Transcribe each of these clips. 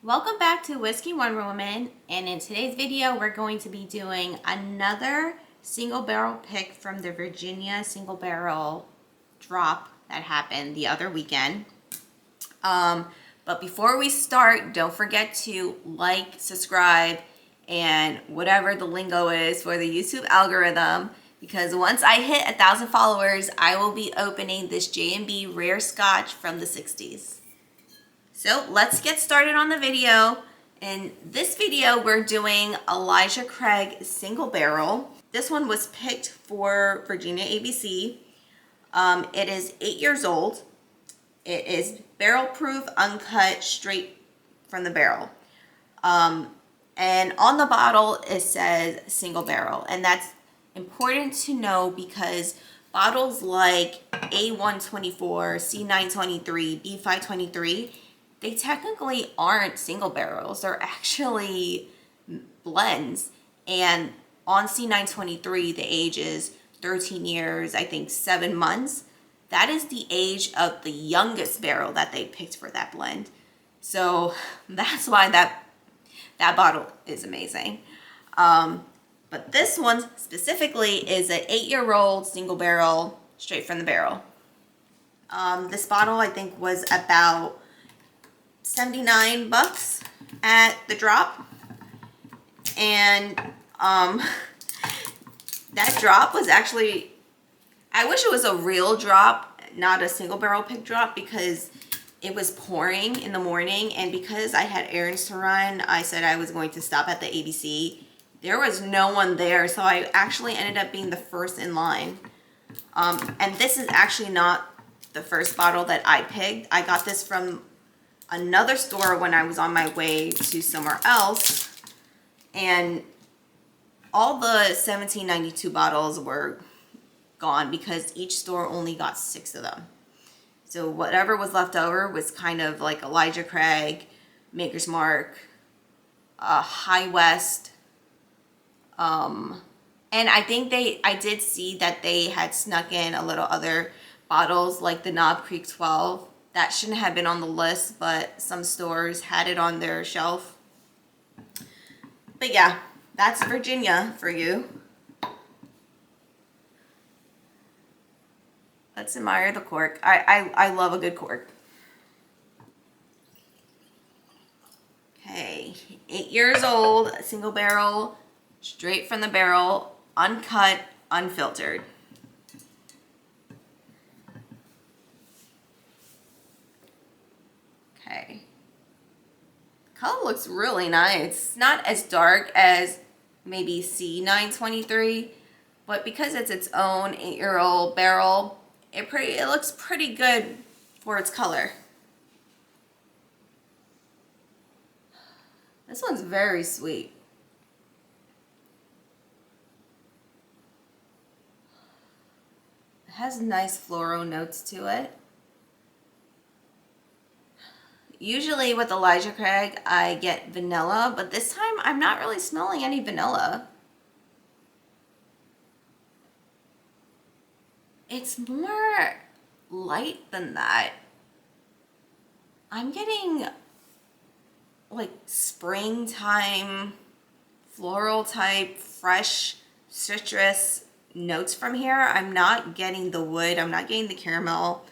Welcome back to Whiskey Wonder Woman, and in today's video we're going to be doing another single barrel pick from the Virginia single barrel drop that happened the other weekend. But before we start, don't forget to like, subscribe, and whatever the lingo is for the YouTube algorithm, because once I hit 1,000 followers, I will be opening this J&B Rare Scotch from the 60s. So let's get started on the video. In this video, we're doing Elijah Craig single barrel. This one was picked for Virginia ABC. It is 8 years old. It is barrel proof, uncut, straight from the barrel. And on the bottle, it says single barrel. And that's important to know because bottles like A124, C923, B523, they technically aren't single barrels. They're actually blends. And on C923, the age is 13 years, I think 7 months. That is the age of the youngest barrel that they picked for that blend. So that's why that bottle is amazing. But this one specifically is an 8-year-old single barrel, straight from the barrel. This bottle I think was about $79 at the drop, and that drop was actually, I wish it was a real drop, not a single barrel pick drop, because it was pouring in the morning, and because I had errands to run, I said I was going to stop at the ABC. There was no one there, so I actually ended up being the first in line. And this is actually not the first bottle that I picked. I got this from another store when I was on my way to somewhere else, and all the 1792 bottles were gone because each store only got 6 of them. So whatever was left over was kind of like Elijah Craig, Maker's Mark, High West, and I think I did see that they had snuck in a little other bottles like the Knob Creek 12. That shouldn't have been on the list, but some stores had it on their shelf. But yeah, that's Virginia for you. Let's admire the cork. I love a good cork. Okay, 8 years old, single barrel, straight from the barrel, uncut, unfiltered. Okay. Color looks really nice. Not as dark as maybe C923, but because it's its own 8-year-old barrel, it looks pretty good for its color. This one's very sweet. It has nice floral notes to it. Usually with Elijah Craig, I get vanilla, but this time I'm not really smelling any vanilla. It's more light than that. I'm getting like springtime, floral type, fresh citrus notes from here. I'm not getting the wood. I'm not getting the caramel.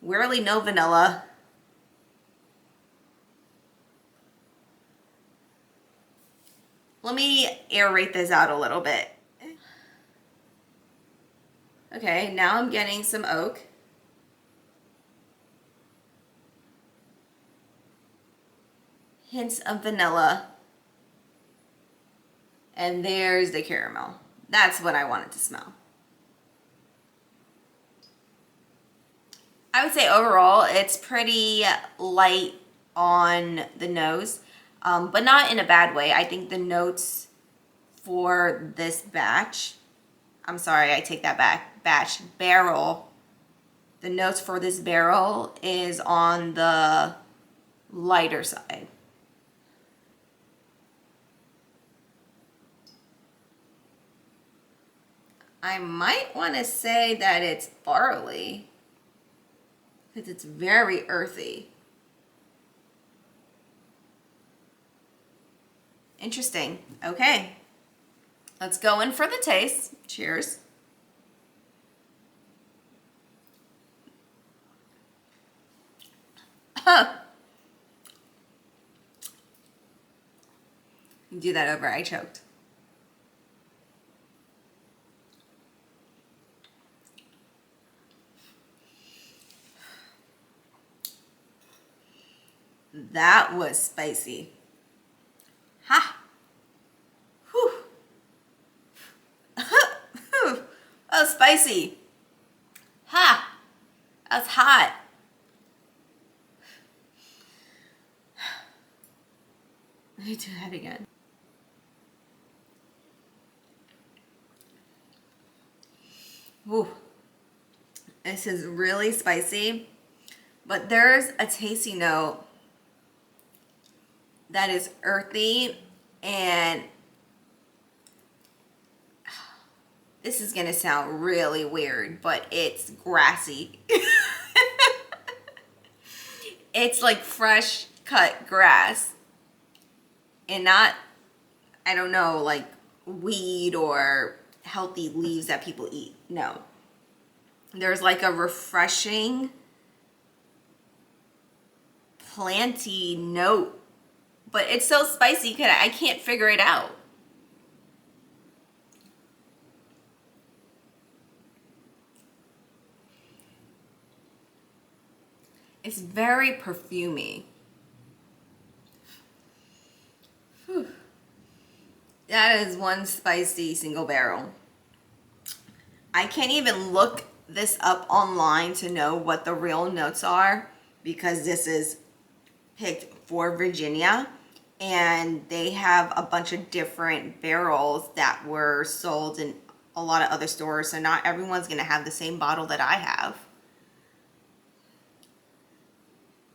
Rarely no vanilla. Let me aerate this out a little bit. Okay, now I'm getting some oak. Hints of vanilla. And there's the caramel. That's what I wanted to smell. I would say overall it's pretty light on the nose. But not in a bad way. I think the notes for this batch, I'm sorry, I take that back, barrel, the notes for this barrel is on the lighter side. I might want to say that it's barley because it's very earthy. Interesting. Okay. Let's go in for the taste. Cheers. Do that over. I choked. That was spicy. Ha! Whew. That was spicy. Ha! That's hot. Let me do that again. Ooh. This is really spicy, but there's a tasty note that is earthy, and this is gonna sound really weird, but it's grassy. It's like fresh cut grass and not, I don't know, like weed or healthy leaves that people eat. No. There's like a refreshing planty note, but it's so spicy because I can't figure it out. It's very perfumey. Whew. That is one spicy single barrel. I can't even look this up online to know what the real notes are, because this is picked for Virginia, and they have a bunch of different barrels that were sold in a lot of other stores, so not everyone's gonna have the same bottle that I have.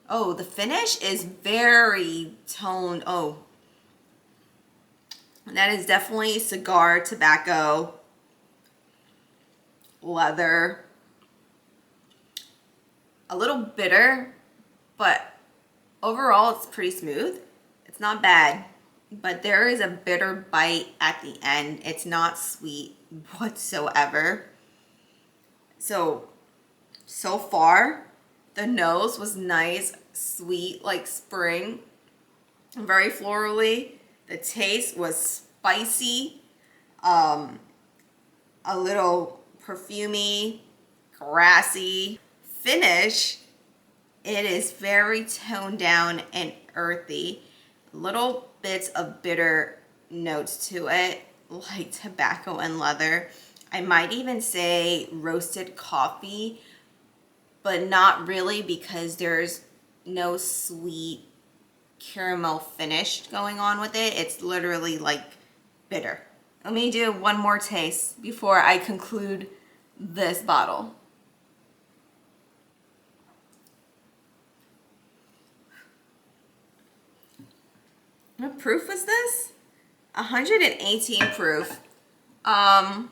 Oh, the finish is very toned. Oh, that is definitely cigar, tobacco, leather. A little bitter, but overall it's pretty smooth. It's not bad, but there is a bitter bite at the end. It's not sweet whatsoever. So far, the nose was nice, sweet, like spring, very florally. The taste was spicy, a little perfumey, grassy. Finish, it is very toned down and earthy. Little bits of bitter notes to it, like tobacco and leather. I might even say roasted coffee, but not really, because there's no sweet caramel finish going on with it. It's literally like bitter. Let me do one more taste before I conclude this bottle. What proof was this? 118 proof. I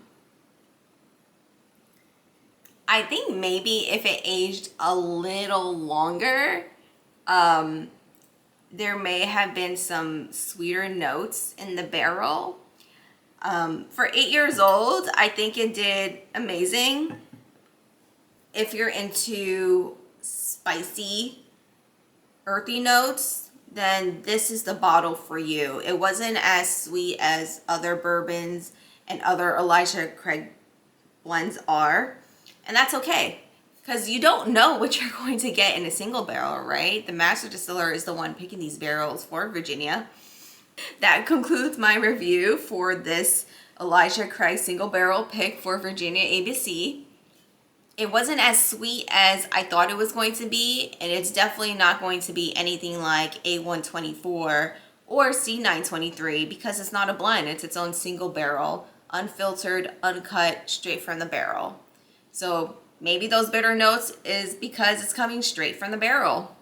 think maybe if it aged a little longer, there may have been some sweeter notes in the barrel. For 8 years old, I think it did amazing. If you're into spicy, earthy notes, then this is the bottle for you. It wasn't as sweet as other bourbons and other Elijah Craig blends are. And that's okay, because you don't know what you're going to get in a single barrel, right? The master distiller is the one picking these barrels for Virginia. That concludes my review for this Elijah Craig single barrel pick for Virginia ABC. It wasn't as sweet as I thought it was going to be, and it's definitely not going to be anything like A124 or C923, because it's not a blend. It's its own single barrel, unfiltered, uncut, straight from the barrel. So maybe those bitter notes is because it's coming straight from the barrel.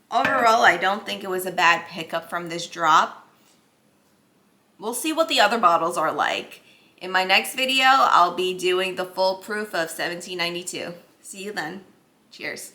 Overall, I don't think it was a bad pickup from this drop. We'll see what the other bottles are like. In my next video, I'll be doing the full proof of 1792. See you then. Cheers.